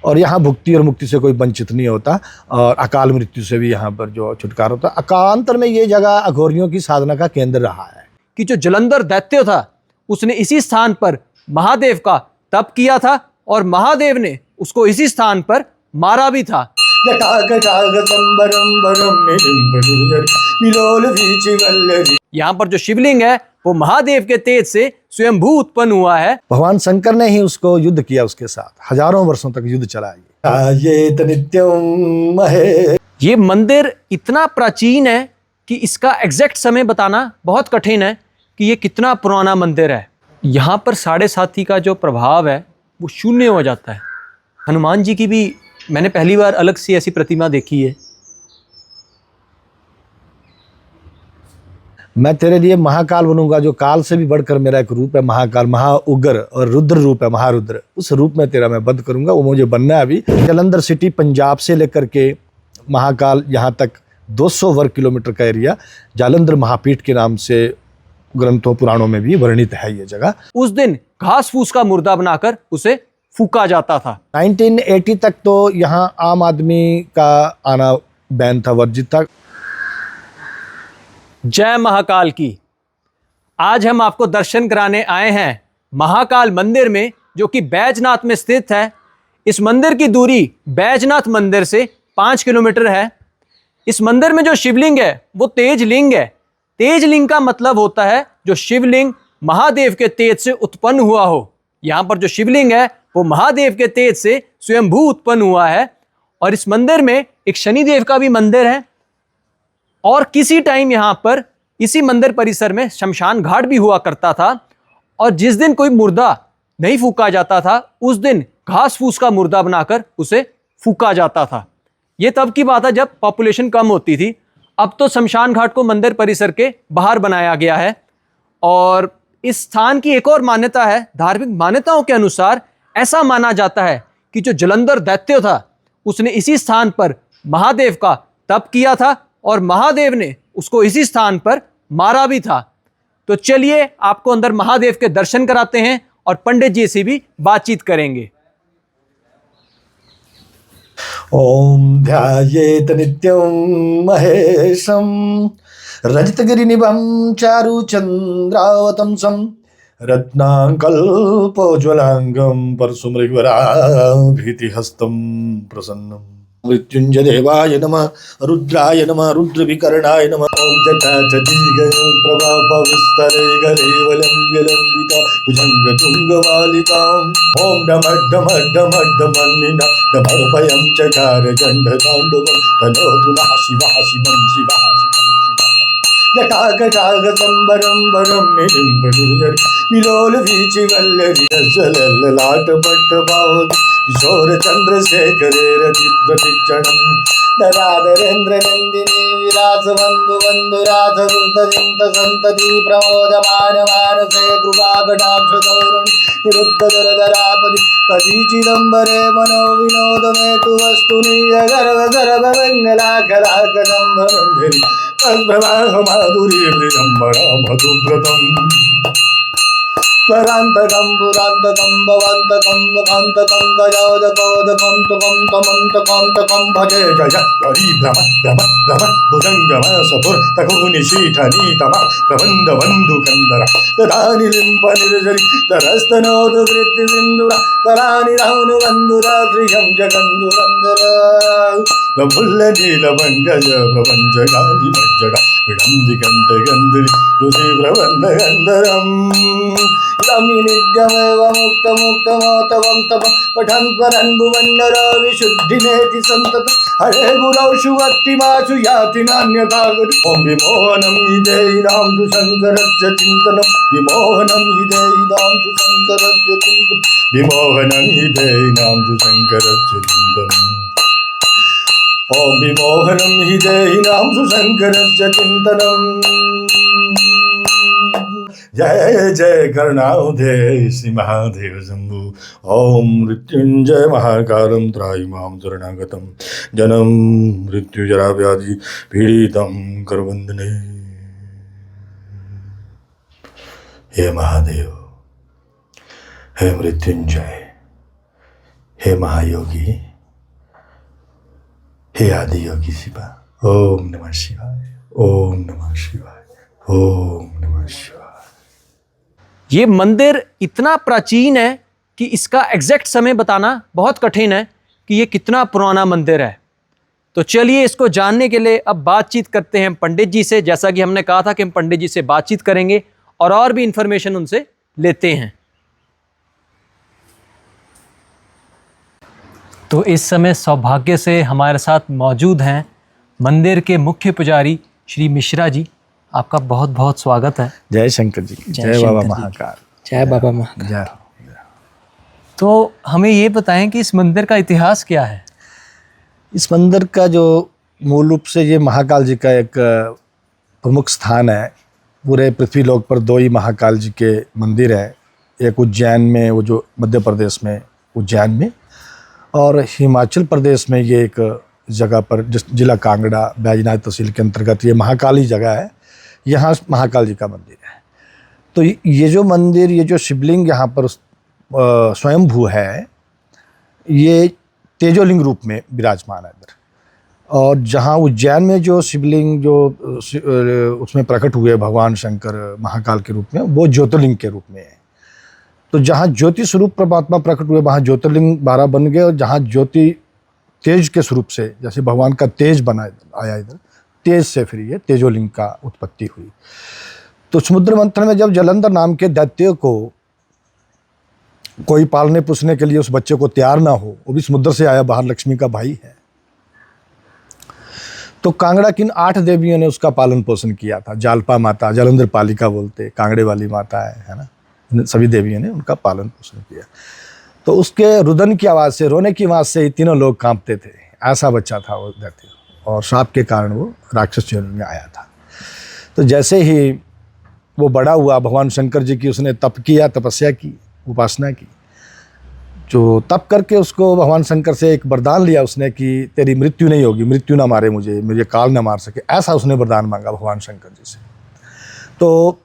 और यहाँ भुक्ति और मुक्ति से कोई वंचित नहीं होता, और अकाल मृत्यु से भी यहाँ पर जो छुटकारा होता है। अकालांतर में ये जगह अघोरियों की साधना का केंद्र रहा है। कि जो जलंधर दैत्य था उसने इसी स्थान पर महादेव का तप किया था और महादेव ने उसको इसी स्थान पर मारा भी था। यहाँ पर जो शिवलिंग है वो महादेव के तेज से स्वयंभू उत्पन्न हुआ है। भगवान शंकर ने ही उसको युद्ध किया, उसके साथ हजारों वर्षों तक युद्ध चला। ये मंदिर इतना प्राचीन है कि इसका एग्जैक्ट समय बताना बहुत कठिन है कि ये कितना पुराना मंदिर है। यहाँ पर 7.5 का जो प्रभाव है वो शून्य हो जाता है। हनुमान जी की भी मैंने पहली बार अलग सी ऐसी प्रतिमा देखी है। मैं तेरे लिए महाकाल बनूंगा, जो काल से भी बढ़कर मेरा एक रूप है महाकाल, महाउग्र और रुद्र रूप है महारुद्र। उस रूप में तेरा मैं वध करूंगा, वो मुझे बनना है। अभी जलंधर सिटी पंजाब से लेकर के महाकाल यहाँ तक 200 वर्ग किलोमीटर का एरिया जालंधर महापीठ के नाम से ग्रंथों पुराणों में भी वर्णित है ये जगह। उस दिन घास फूस का मुर्दा बनाकर उसे फूका जाता था। 1980 तक तो यहाँ आम आदमी का आना बैन था, वर्जित था। जय महाकाल की। आज हम आपको दर्शन कराने आए हैं महाकाल मंदिर में, जो कि बैजनाथ में स्थित है। इस मंदिर की दूरी बैजनाथ मंदिर से 5 किलोमीटर है। इस मंदिर में जो शिवलिंग है वो तेज लिंग है। तेज लिंग का मतलब होता है जो शिवलिंग महादेव के तेज से उत्पन्न हुआ हो। यहाँ पर जो शिवलिंग है वो महादेव के तेज से स्वयंभू उत्पन्न हुआ है। और इस मंदिर में एक शनिदेव का भी मंदिर है। और किसी टाइम यहाँ पर इसी मंदिर परिसर में शमशान घाट भी हुआ करता था। और जिस दिन कोई मुर्दा नहीं फूका जाता था उस दिन घास फूस का मुर्दा बनाकर उसे फूका जाता था। ये तब की बात है जब पॉपुलेशन कम होती थी। अब तो शमशान घाट को मंदिर परिसर के बाहर बनाया गया है। और इस स्थान की एक और मान्यता है। धार्मिक मान्यताओं के अनुसार ऐसा माना जाता है कि जो जलंधर दैत्य था उसने इसी स्थान पर महादेव का तप किया था और महादेव ने उसको इसी स्थान पर मारा भी था। तो चलिए आपको अंदर महादेव के दर्शन कराते हैं और पंडित जी से भी बातचीत करेंगे। ओम ध्यायेत नित्यं महेशं रजतगिरिनिभं चारुचन्द्रावतंसं रत्नाकल्पोज्ज्वलांगं परशुमृगवराभीतिहस्तं प्रसन्नं। मृत्युंजय देवाय नमः, रुद्राय नमः, रुद्रविकरणाय नमः। ओम जटाजटिप्रभापविस्तरे गलेवलम्ब्यलम्बिता भुजङ्गतुङ्गमालिकाम्। ओम डमड्डमड्डमड्डमन्निना डमर्पयं चकार गण्डताण्डवं तनोतु नः शिवः शिवं शिवः शिवं शिवः। जटाकटाकसम्बरं वरं निडिम्बनिर्जरि विलोलवीचिवल्लरि जलललाटपट्टभावति किशोर चंद्रशेखरे रतिप्रतीक्षणं। नराधरेन्द्र नंदिनी विरास बंधु बंधुरास सुतजिंत संतति प्रमोदमान मानसे कृपाकटाक्ष तौरण निरुद्ध दुरधरापति कदीचिदंबरे मनो विनोद में तु वस्तुनि गर्भ गर्भ मंगलाख लाख संभमंजरी तद्भवाह माधुरी मृगंबरा मधुव्रतम्। स्वरांतकं पुरांतकं भवन्तकं वकान्तकं गजादकोदकं तुकं तमन्तकान्तकं भजे जय परिभ्रम भ्रम भ्रम भुजङ्गम सफुर्तकुनिशीठनीतम प्रबन्धबन्धुकन्दर तदानिलिम्प निर्जरि तरस्तनोतु वृत्तिसिन्धुर करानि राहुनुबन्धुरा त्रियं जगन्धुरन्धर प्रफुल्लनीलपङ्कज प्रपञ्चगालिमज्जड विडम्बिकण्ठगन्धरि रुचिप्रबन्धगन्धरम्। नित्यमेव मुक्त मुक्तमोतवं तपं पठन् परन् भुवन्नर विशुद्धिनेति सन्तत हरे गुरौ शुभक्तिमाशु याति नान्यथा। ओम विमोहनं हि देहिनां तु शङ्करस्य चिन्तनं विमोहनं हि देहिनां तु शङ्करस्य चिन्तनं विमोहनं हि देहिनां तु शङ्करस्य चिन्तनम्। ओम विमोहनं हि देहिनां तु शङ्करस्य चिन्तनम्। जय जय करुणावधे श्री महादेव शंभु। ओम मृत्युंजय महाकालं त्राहिमां शरणागतं जन्म मृत्यु जरा व्याधि पीड़ितं करवंदने। हे महादेव, हे मृत्युंजय, हे महायोगी, हे आदि योगी शिवा, ओम नमः शिवाय, ओम नमः शिवाय, ओम नमः शिवाय। ये मंदिर इतना प्राचीन है कि इसका एग्जैक्ट समय बताना बहुत कठिन है कि ये कितना पुराना मंदिर है। तो चलिए इसको जानने के लिए अब बातचीत करते हैं पंडित जी से। जैसा कि हमने कहा था कि हम पंडित जी से बातचीत करेंगे और भी इन्फॉर्मेशन उनसे लेते हैं। तो इस समय सौभाग्य से हमारे साथ मौजूद हैं मंदिर के मुख्य पुजारी श्री मिश्रा जी। आपका बहुत बहुत स्वागत है। जय शंकर जी, जय बाबा महाकाल, जय बाबा महाकाल। जय। तो हमें ये बताएं कि इस मंदिर का इतिहास क्या है। इस मंदिर का जो मूल रूप से ये महाकाल जी का एक प्रमुख स्थान है। पूरे पृथ्वीलोक पर दो ही महाकाल जी के मंदिर है, एक उज्जैन में, वो जो मध्य प्रदेश में उज्जैन में, और हिमाचल प्रदेश में ये एक जगह पर जिला कांगड़ा बैजनाथ तहसील के अंतर्गत ये महाकाली जगह है, यहाँ महाकाल जी का मंदिर है। तो ये जो मंदिर, ये जो शिवलिंग यहाँ पर स्वयंभू है, ये तेजोलिंग रूप में विराजमान है इधर। और जहाँ उज्जैन में जो शिवलिंग जो उसमें प्रकट हुए भगवान शंकर महाकाल के रूप में, वो ज्योतिर्लिंग के रूप में है। तो जहाँ ज्योति स्वरूप परमात्मा प्रकट हुए वहाँ ज्योतिर्लिंग 12 बन गए, और जहाँ ज्योति तेज के स्वरूप से, जैसे भगवान का तेज आया इधर, तेज से फिर ये तेजोलिंग का उत्पत्ति हुई। तो समुद्र मंथन में जब जलंधर नाम के दैत्य को कोई पालने पोसने के लिए उस बच्चे को तैयार ना हो, वो भी समुद्र से आया बाहर, लक्ष्मी का भाई है, तो कांगड़ा की 8 देवियों ने उसका पालन पोषण किया था। जालपा माता, जलंधर पालिका बोलते, कांगड़े वाली माता है ना, सभी देवियों ने उनका पालन पोषण किया। तो उसके रुदन की आवाज़ से, रोने की आवाज़ से ही तीनों लोग कांपते थे। ऐसा बच्चा था वो दैत्य, और श्राप के कारण वो राक्षस योनि में आया था। तो जैसे ही वो बड़ा हुआ, भगवान शंकर जी की उसने तप किया, तपस्या की, उपासना की, जो तप करके उसको भगवान शंकर से एक वरदान लिया उसने कि तेरी मृत्यु नहीं होगी, मृत्यु ना मारे मुझे काल ना मार सके, ऐसा उसने वरदान मांगा भगवान शंकर जी से। तो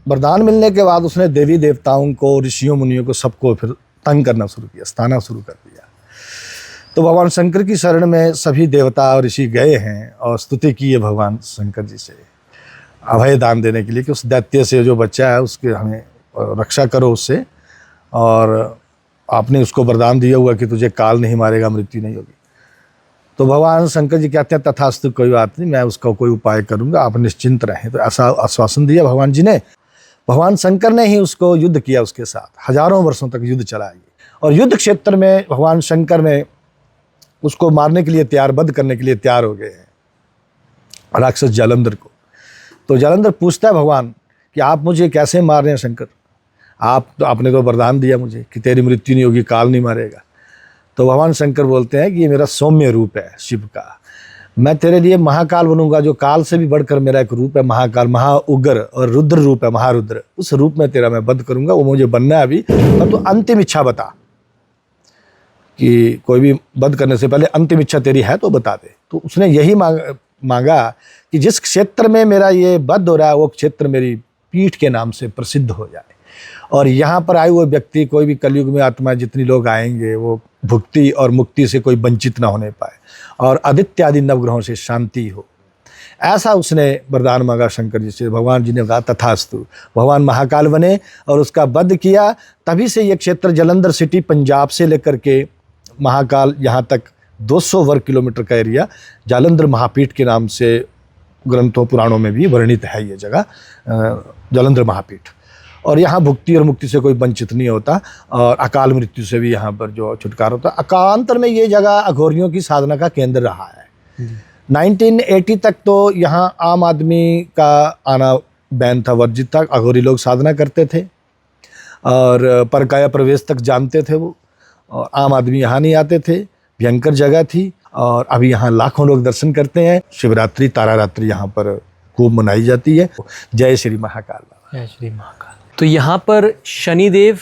वरदान मिलने के बाद उसने देवी देवताओं को, ऋषियों मुनियों को, सबको फिर तंग करना शुरू किया, सताना शुरू कर दिया। तो भगवान शंकर की शरण में सभी देवता और ऋषि गए हैं और स्तुति की है भगवान शंकर जी से अभय दान देने के लिए कि उस दैत्य से जो बच्चा है उसके हमें रक्षा करो उससे, और आपने उसको वरदान दिया हुआ कि तुझे काल नहीं मारेगा, मृत्यु नहीं होगी। तो भगवान शंकर जी कहते हैं तथास्तु, कोई बात नहीं, मैं उसका कोई उपाय करूंगा, आप निश्चिंत रहें। तो ऐसा आश्वासन दिया भगवान जी ने। भगवान शंकर ने ही उसको युद्ध किया, उसके साथ हजारों वर्षों तक युद्ध चला। और युद्ध क्षेत्र में भगवान शंकर में उसको मारने के लिए तैयार, वध करने के लिए तैयार हो गए हैं राक्षस जालंधर को। तो जालंधर पूछता है भगवान कि आप मुझे कैसे मार रहे हैं शंकर, आपने तो वरदान दिया मुझे कि तेरी मृत्यु नहीं होगी, काल नहीं मारेगा। तो भगवान शंकर बोलते हैं कि ये मेरा सौम्य रूप है शिव का, मैं तेरे लिए महाकाल बनूंगा, जो काल से भी बढ़कर मेरा एक रूप है महाकाल, महाउग्र, और रुद्र रूप है महारुद्र, उस रूप में तेरा मैं वध करूंगा, वो मुझे बनना है अभी। और तो अंतिम इच्छा बता कि कोई भी वध करने से पहले अंतिम इच्छा तेरी है तो बता दे। तो उसने यही मांगा कि जिस क्षेत्र में मेरा ये वध हो रहा है वो क्षेत्र मेरी पीठ के नाम से प्रसिद्ध हो जाए, और यहाँ पर आए हुए व्यक्ति, कोई भी कलयुग में आत्मा जितनी लोग आएंगे, वो भुक्ति और मुक्ति से कोई वंचित ना होने पाए, और आदित्य आदि नवग्रहों से शांति हो। ऐसा उसने वरदान मांगा शंकर जी से। भगवान जी ने कहा तथास्तु। भगवान महाकाल बने और उसका वध किया। तभी से ये क्षेत्र जलंधर सिटी, पंजाब से लेकर के महाकाल यहाँ तक 200 वर्ग किलोमीटर का एरिया जालंधर महापीठ के नाम से ग्रंथों पुराणों में भी वर्णित है ये जगह, जालंधर महापीठ। और यहाँ भुक्ति और मुक्ति से कोई वंचित नहीं होता, और अकाल मृत्यु से भी यहाँ पर जो छुटकारा होता है। अकालांतर में ये जगह अघोरियों की साधना का केंद्र रहा है। 1980 तक तो यहाँ आम आदमी का आना बैन था, वर्जित था। अघोरी लोग साधना करते थे और परकाया प्रवेश तक जानते थे वो, और आम आदमी यहाँ नहीं आते थे। भयंकर जगह थी, और अभी यहाँ लाखों लोग दर्शन करते हैं। शिवरात्रि, तारारात्रि यहाँ पर खूब मनाई जाती है। जय श्री महाकाल। जय श्री महाकाल। तो यहाँ पर शनिदेव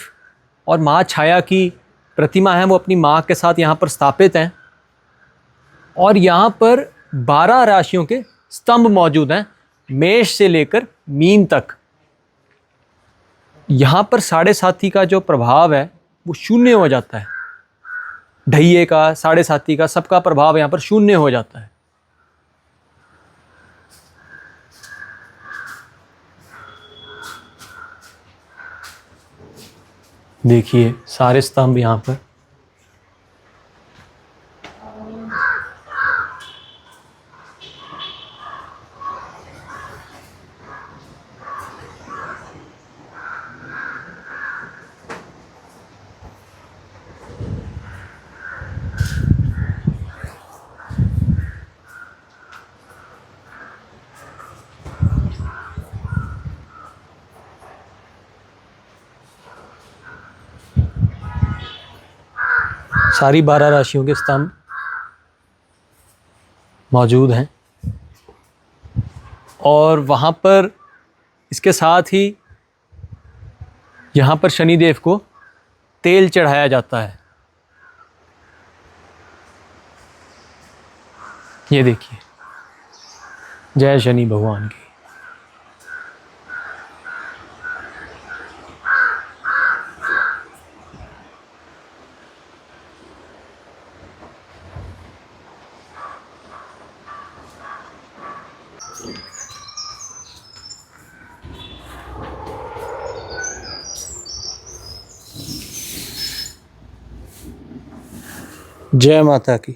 और माँ छाया की प्रतिमा है, वो अपनी माँ के साथ यहाँ पर स्थापित हैं, और यहाँ पर 12 राशियों के स्तंभ मौजूद हैं, मेष से लेकर मीन तक। यहाँ पर 7.5 का जो प्रभाव है वो शून्य हो जाता है, ढैये का, साढ़े साती का, सबका प्रभाव यहाँ पर शून्य हो जाता है। देखिए सारे स्तंभ यहाँ पर। सारी 12 राशियों के स्तंभ मौजूद हैं और वहाँ पर इसके साथ ही यहाँ पर शनिदेव को तेल चढ़ाया जाता है। ये देखिए, जय शनि भगवान की। जय माता की।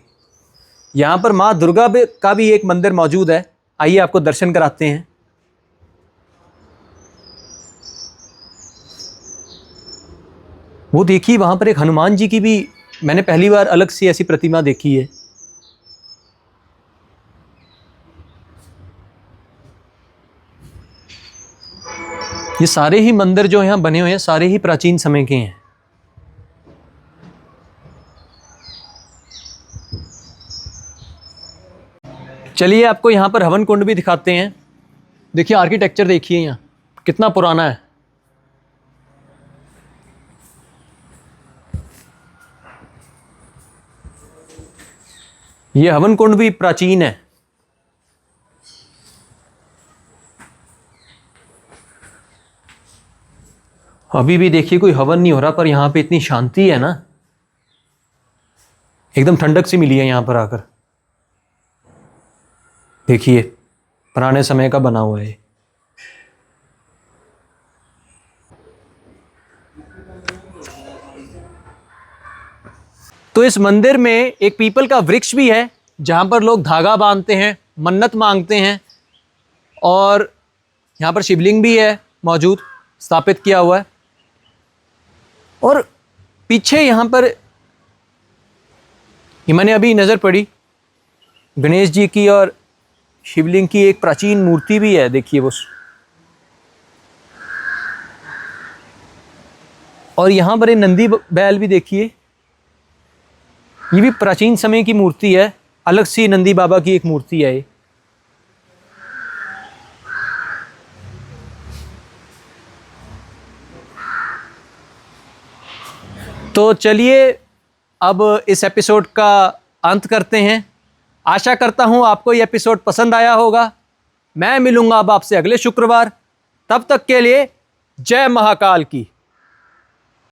यहाँ पर माँ दुर्गा का भी एक मंदिर मौजूद है, आइए आपको दर्शन कराते हैं। वो देखिए वहाँ पर एक हनुमान जी की भी मैंने पहली बार अलग सी ऐसी प्रतिमा देखी है। ये सारे ही मंदिर जो यहाँ बने हुए हैं सारे ही प्राचीन समय के हैं। चलिए आपको यहाँ पर हवन कुंड भी दिखाते हैं। देखिए आर्किटेक्चर देखिए यहाँ कितना पुराना है। ये हवन कुंड भी प्राचीन है। अभी भी देखिए कोई हवन नहीं हो रहा, पर यहाँ पे इतनी शांति है ना, एकदम ठंडक सी मिली है यहाँ पर आकर। देखिए पुराने समय का बना हुआ है। तो इस मंदिर में एक पीपल का वृक्ष भी है जहां पर लोग धागा बांधते हैं, मन्नत मांगते हैं। और यहाँ पर शिवलिंग भी है मौजूद, स्थापित किया हुआ है। और पीछे यहाँ पर मैंने अभी नज़र पड़ी गणेश जी की और शिवलिंग की एक प्राचीन मूर्ति भी है। देखिए वो, और यहाँ पर एक नंदी बैल भी देखिए, ये भी प्राचीन समय की मूर्ति है, अलग सी नंदी बाबा की एक मूर्ति है ये। तो चलिए अब इस एपिसोड का अंत करते हैं। आशा करता हूं आपको ये एपिसोड पसंद आया होगा। मैं मिलूंगा अब आपसे अगले शुक्रवार। तब तक के लिए जय महाकाल की।